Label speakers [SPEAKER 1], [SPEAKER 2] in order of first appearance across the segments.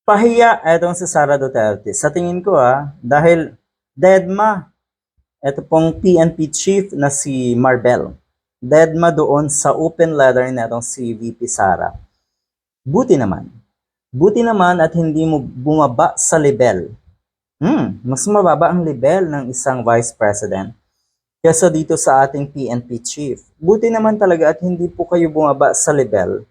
[SPEAKER 1] Pahiya etong si Sara Duterte. Sa tingin ko dahil deadma eto pong PNP chief na si Marbel. Deadma doon sa open letter netong si VP Sara. Buti naman. Buti naman at hindi mo bumaba sa level. Mas mababa ang level ng isang vice president kesa dito sa ating PNP chief. Buti naman talaga at hindi po kayo bumaba sa level,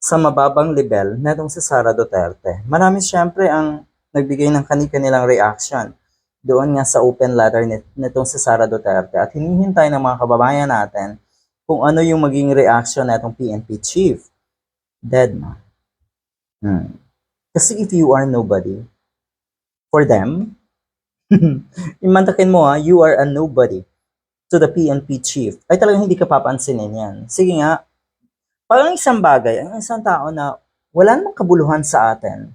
[SPEAKER 1] sa mababang level netong si Sara Duterte. Marami siyempre ang nagbigay ng kanilang reaction doon nga sa open letter nitong si Sara Duterte at hinihintay ng mga kababayan natin kung ano yung maging reaction netong PNP chief. Dead na. Kasi if you are nobody, for them, imantakin mo you are a nobody to the PNP chief, ay talagang hindi ka papansinin yan. Sige nga, parang isang bagay, ang isang tao na wala namang kabuluhan sa atin,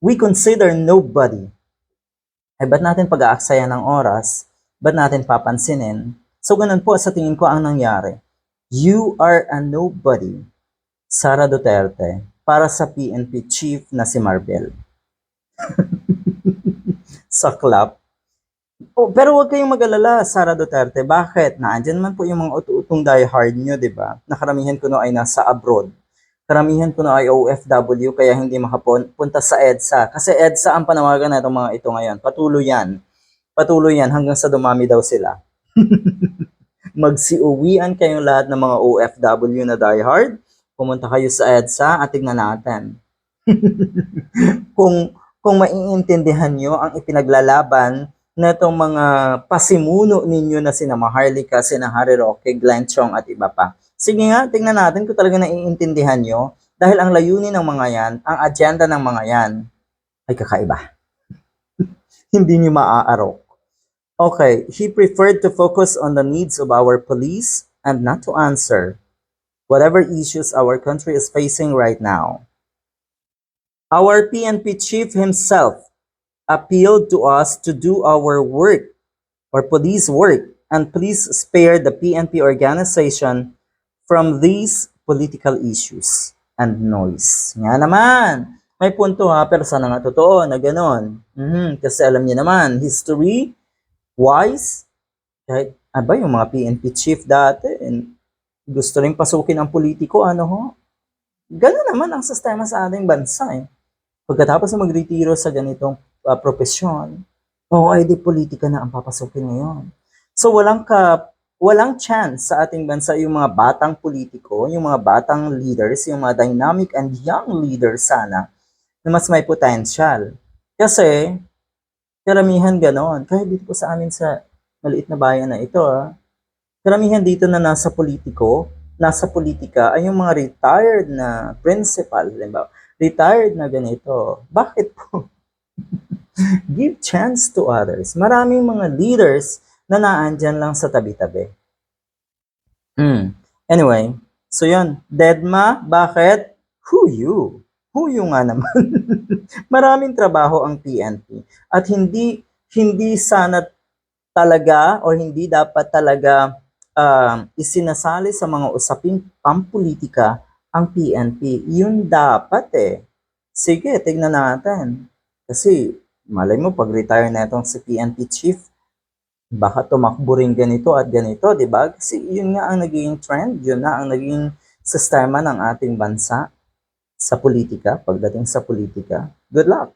[SPEAKER 1] we consider nobody, ay ba't natin pag-aaksayan ng oras? Ba't natin papansinin? So ganun po sa tingin ko ang nangyari. You are a nobody, Sara Duterte, para sa PNP chief na si Marbel. Sa club. Pero huwag kayong mag-alala, Sara Duterte. Bakit? Naandyan man po yung mga ututong diehard nyo, di ba? Nakaramihan ko no ay nasa abroad. Karamihan ko no ay OFW, kaya hindi makapunta sa EDSA. Kasi EDSA ang panawagan na itong mga ito ngayon. Patuloy yan. Patuloy yan hanggang sa dumami daw sila. Magsiuwian kayong lahat ng mga OFW na diehard. Pumunta kayo sa EDSA at tignan natin. kung maiintindihan nyo ang ipinaglalaban na itong mga pasimuno ninyo na sina Maharlika, sina Harry Roque, Glenn Chong at iba pa. Sige nga, tingnan natin kung talaga naiintindihan nyo dahil ang layunin ng mga yan, ang agenda ng mga yan ay kakaiba. Hindi nyo maaarok. Okay, he preferred to focus on the needs of our police and not to answer whatever issues our country is facing right now. Our PNP chief himself appealed to us to do our work or police work and please spare the PNP organization from these political issues and noise. Nga naman, may punto pero sana nga totoo na ganon. Kasi alam niyo naman, history-wise, kahit yung mga PNP chief dati, gusto rin pasukin ang politiko, Ganon naman ang sistema sa ating bansa Pagkatapos na magretiro sa ganitong profesyon, ay di politika na ang papasukin ngayon. So walang chance sa ating bansa yung mga batang politiko, yung mga batang leaders, yung mga dynamic and young leaders sana na mas may potential. Kasi karamihan ganon. Kahit dito po sa amin sa maliit na bayan na ito, karamihan dito na nasa politika ay yung mga retired na principal, diba? Retired na ganito. Bakit po? Give chance to others. Maraming mga leaders na naandyan lang sa tabi-tabi. Anyway, so yun. Deadma, bakit? Who you nga naman. Maraming trabaho ang PNP. At hindi sana talaga o hindi dapat talaga isinasali sa mga usaping pampolitika ang PNP. Yun dapat Sige, tignan natin. Kasi malay mo pag-retire na itong si PNP chief, baka tumakbo rin ganito at ganito, di ba? Kasi yun nga ang naging trend, yun na ang naging sistema ng ating bansa sa politika, pagdating sa politika. Good luck!